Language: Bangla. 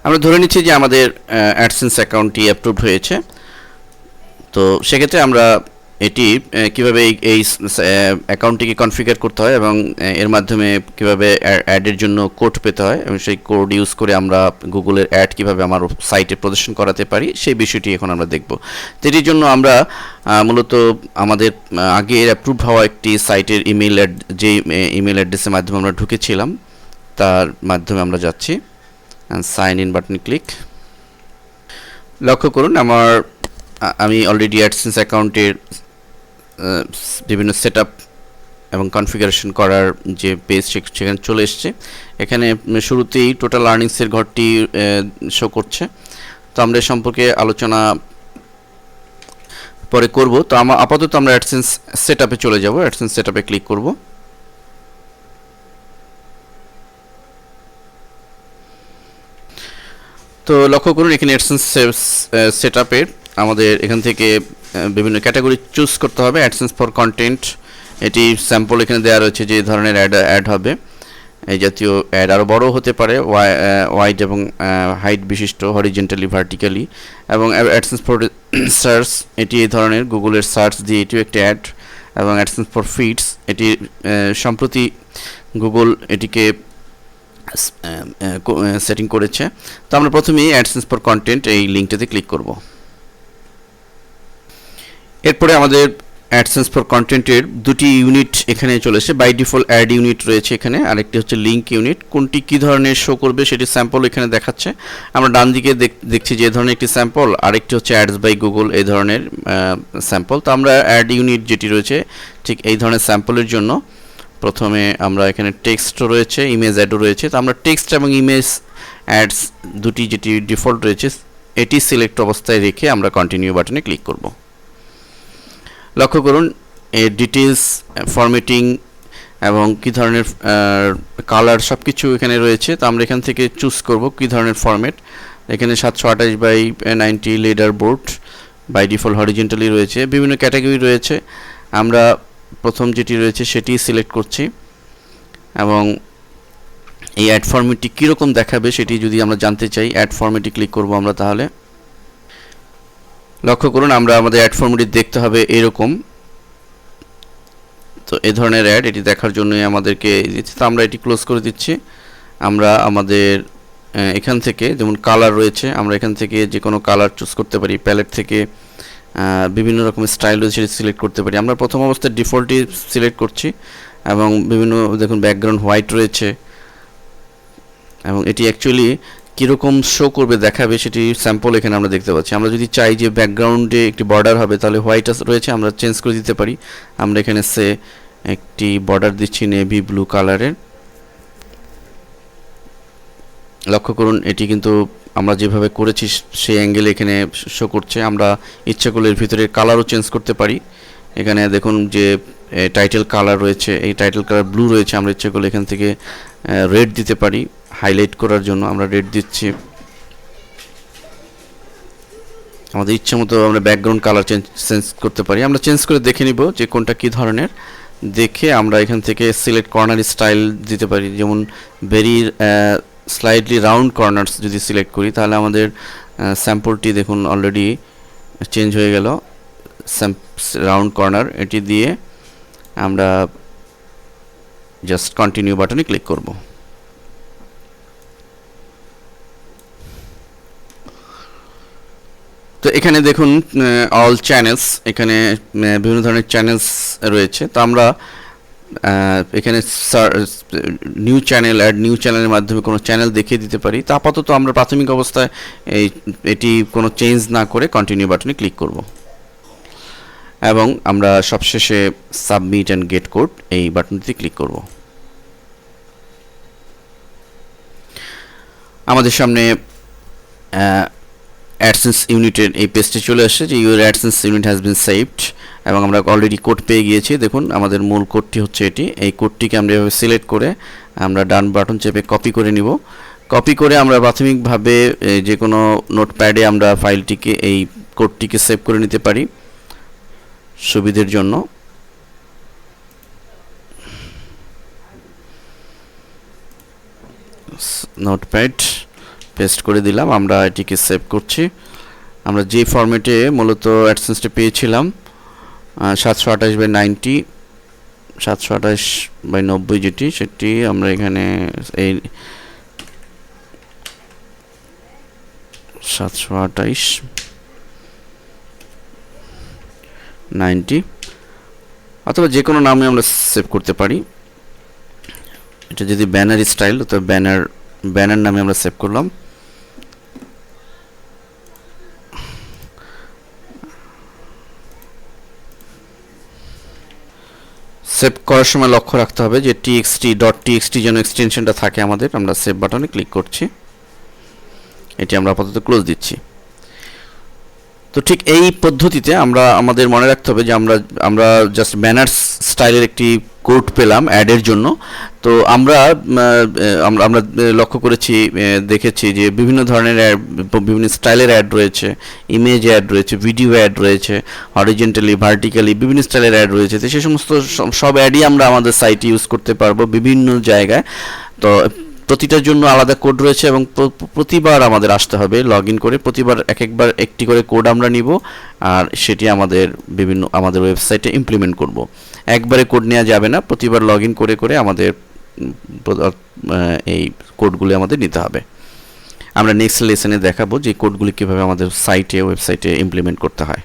আমরা ধরে নিচ্ছি যে আমাদের অ্যাডসেন্স অ্যাকাউন্টটি অ্যাপ্রুভড হয়েছে। তো সেক্ষেত্রে আমরা এটি কিভাবে এই অ্যাকাউন্টটিকে কনফিগার করতে হয় এবং এর মাধ্যমে কিভাবে অ্যাডের জন্য কোড পেতে হয় এবং সেই কোড ইউজ করে আমরা গুগলের অ্যাড কিভাবে আমার সাইটে প্রদর্শন করাতে পারি সেই বিষয়টি এখন আমরা দেখব। তো এটির জন্য আমরা মূলত আমাদের আগে অ্যাপ্রুভ হওয়া একটি সাইটের যে ইমেল অ্যাড্রেসের মাধ্যমে আমরা ঢুকেছিলাম তার মাধ্যমে আমরা যাচ্ছি। সাইন ইন বাটনে ক্লিক। লক্ষ্য করুন আমি অলরেডি অ্যাডসেন্স অ্যাকাউন্টের বিভিন্ন সেটআপ এবং কনফিগারেশন করার যে পেজ সেখানে চলে এসছে। এখানে শুরুতেই টোটাল আর্নিংসের ঘরটি শো করছে। তো আমরা এ সম্পর্কে আলোচনা পরে করব। তো আপাতত আমরা অ্যাডসেন্স সেটআপে চলে যাব। অ্যাডসেন্স সেটআপে ক্লিক করব। তো লক্ষ্য করুন এখানে অ্যাডসেন্স সেটআপের আমাদের এখান থেকে বিভিন্ন ক্যাটাগরি চুজ করতে হবে। অ্যাডসেন্স ফর কন্টেন্ট, এটি স্যাম্পল এখানে দেওয়া রয়েছে যে ধরনের অ্যাড হবে। এই জাতীয় অ্যাড আরও বড় হতে পারে, ওয়াইড এবং হাইট বিশিষ্ট, হরিজেন্টালি, ভার্টিক্যালি। এবং অ্যাডসেন্স ফর সার্চ, এটি এই ধরনের গুগলের সার্চ দিয়ে এটিও একটি অ্যাড। এবং অ্যাডসেন্স ফর ফিডস, এটি সম্প্রতি গুগল এটিকে সেটিং করেছে। তো আমরা প্রথমেই অ্যাডসেন্স ফর কন্টেন্ট এই লিঙ্কটাতে ক্লিক করব। এরপরে আমাদের অ্যাডসেন্স ফর কন্টেন্টের দুটি ইউনিট এখানে চলে এসেছে। বাই ডিফল্ট অ্যাড ইউনিট রয়েছে এখানে, আরেকটি হচ্ছে লিঙ্ক ইউনিট। কোনটি কী ধরনের শো করবে সেটি স্যাম্পল এখানে দেখাচ্ছে। আমরা ডান দিকে দেখছি যে ধরনের একটি স্যাম্পল, আরেকটি হচ্ছে অ্যাডস বাই গুগল এই ধরনের স্যাম্পল। তো আমরা অ্যাড ইউনিট যেটি রয়েছে ঠিক এই ধরনের স্যাম্পলের জন্য প্রথমে আমরা এখানে টেক্সট রয়েছে, ইমেজ অ্যাডও রয়েছে। তো আমরা টেক্সট এবং ইমেজ অ্যাডস দুটি যেটি ডিফল্ট রয়েছে এটি সিলেক্ট অবস্থায় রেখে আমরা কন্টিনিউ বাটনে ক্লিক করব। লক্ষ্য করুন এর ডিটেলস, ফরম্যাটিং এবং কী ধরনের কালার সব কিছু এখানে রয়েছে। তো আমরা এখান থেকে চুজ করব কী ধরনের ফরম্যাট। এখানে 728x90 leaderboard by default horizontally রয়েছে, বিভিন্ন ক্যাটাগরি রয়েছে। আমরা প্রথম যেটি রয়েছে সেটি সিলেক্ট করছি এবং এই অ্যাড ফরম্যাটটি কীরকম দেখাবে সেটি যদি আমরা জানতে চাই অ্যাড ফরম্যাটে ক্লিক করব আমরা। তাহলে লক্ষ্য করুন আমরা আমাদের অ্যাড ফরম্যাটটি দেখতে হবে এরকম। তো এই ধরনের অ্যাড এটি দেখার জন্যই আমাদেরকে দিচ্ছে। তো আমরা এটি ক্লোজ করে দিচ্ছি। আমরা আমাদের এখান থেকে যেমন কালার রয়েছে আমরা এখান থেকে যে কোনো কালার চুজ করতে পারি। প্যালেট থেকে বিভিন্ন রকমের স্টাইল রয়েছে সেটি সিলেক্ট করতে পারি। আমরা প্রথম অবস্থায় ডিফল্টই সিলেক্ট করছি এবং বিভিন্ন দেখুন ব্যাকগ্রাউন্ড হোয়াইট রয়েছে এবং এটি অ্যাকচুয়ালি কীরকম শো করবে দেখাবে সেটি স্যাম্পল এখানে আমরা দেখতে পাচ্ছি। আমরা যদি চাই যে ব্যাকগ্রাউন্ডে একটি বর্ডার হবে তাহলে হোয়াইট রয়েছে, আমরা চেঞ্জ করে দিতে পারি। আমরা এখানে একটি বর্ডার দিচ্ছি নেভি ব্লু কালারের। লক্ষ্য করুন এটি কিন্তু আমরা যেভাবে করেছি সেই অ্যাঙ্গেলে এখানে শো করছে। আমরা ইচ্ছা করলে এর ভিতরে কালারও চেঞ্জ করতে পারি। এখানে দেখুন যে টাইটেল কালার রয়েছে, এই টাইটেল কালার ব্লু রয়েছে, আমরা ইচ্ছা করলে এখান থেকে রেড দিতে পারি। হাইলাইট করার জন্য আমরা রেড দিচ্ছি। আমাদের ইচ্ছা মতো আমরা ব্যাকগ্রাউন্ড কালার চেঞ্জ করতে পারি। আমরা চেঞ্জ করে দেখে নিব যে কোনটা কী ধরনের। দেখে আমরা এখান থেকে সিলেক্ট কর্নার স্টাইল দিতে পারি। যেমন ভেরি স্লাইডলি রাউন্ড কর্নার্স যদি সিলেক্ট করি তাহলে আমাদের স্যাম্পলটি দেখুন অলরেডি চেঞ্জ হয়ে গেল। রাউন্ড কর্নার এটি দিয়ে আমরা জাস্ট কন্টিনিউ বাটনে ক্লিক করব। তো এখানে দেখুন অল চ্যানেলস, এখানে বিভিন্ন ধরনের চ্যানেলস রয়েছে। তো আমরা এখানে নিউ চ্যানেল, অ্যাড নিউ চ্যানেলের মাধ্যমে কোনো চ্যানেল দেখিয়ে দিতে পারি। তো আপাতত আমরা প্রাথমিক অবস্থায় এটি কোনো চেঞ্জ না করে কন্টিনিউ বাটনে ক্লিক করব এবং আমরা সবশেষে সাবমিট অ্যান্ড গেট কোড এই বাটনটিতে ক্লিক করব। আমাদের সামনে অ্যাডসেন্স ইউনিটের এই পেজটি চলে আসছে যে your AdSense unit has been saved এবং আমরা অলরেডি কোড পেয়ে গিয়েছি। দেখুন আমাদের মূল কোডটি হচ্ছে এটি। এই কোডটিকে আমরা এভাবে সিলেক্ট করে আমরা ডান বাটন চেপে কপি করে নিব। কপি করে আমরা প্রাথমিকভাবে যে কোনো নোটপ্যাডে আমরা ফাইলটিকে এই কোডটিকে সেভ করে নিতে পারি সুবিধার জন্য। নোটপ্যাড পেস্ট করে দিলাম। আমরা এটিকে সেভ করছি। আমরা যে ফরম্যাটে মূলত অ্যাডসেন্সটা পেয়েছিলাম 728/90, 728/90 যেটি, সেটি আমরা এখানে এই 728/90 অথবা যে কোনো নামে আমরা সেভ করতে পারি। এটা যদি ব্যানার স্টাইল, তো ব্যানার নামে আমরা সেভ করলাম। সেভ করার সময় লক্ষ্য রাখতে হবে যে txt যেন এক্সটেনশনটা থাকে আমাদের। আমরা সেভ বাটনে ক্লিক করছি। এটি আমরা আপাতত ক্লোজ দিচ্ছি। তো ঠিক এই পদ্ধতিতে আমাদের মনে রাখতে হবে যে আমরা জাস্ট ব্যানার স্টাইলের একটি কোড পেলাম অ্যাডের জন্য। তো আমরা লক্ষ্য করেছি, দেখেছি যে বিভিন্ন ধরনের অ্যাড, বিভিন্ন স্টাইলের অ্যাড রয়েছে, ইমেজ অ্যাড রয়েছে, ভিডিও অ্যাড রয়েছে, হরিজন্টালি, ভার্টিক্যালি বিভিন্ন স্টাইলের অ্যাড রয়েছে। তো সেই সমস্ত সব অ্যাডই আমরা আমাদের সাইটে ইউজ করতে পারবো বিভিন্ন জায়গায়। তো প্রতিটার জন্য আলাদা কোড রয়েছে এবং প্রতিবার আমাদের আসতে হবে লগ ইন করে, প্রতিবার একবার একটি করে কোড আমরা নিব আর সেটি আমাদের ওয়েবসাইটে ইমপ্লিমেন্ট করব। একবারে কোড নেওয়া যাবে না, প্রতিবার লগ ইন করে করে আমাদের এই কোডগুলি আমাদের নিতে হবে। আমরা নেক্সট লেসনে দেখাবো যে কোডগুলি কীভাবে আমাদের ওয়েবসাইটে ইমপ্লিমেন্ট করতে হয়।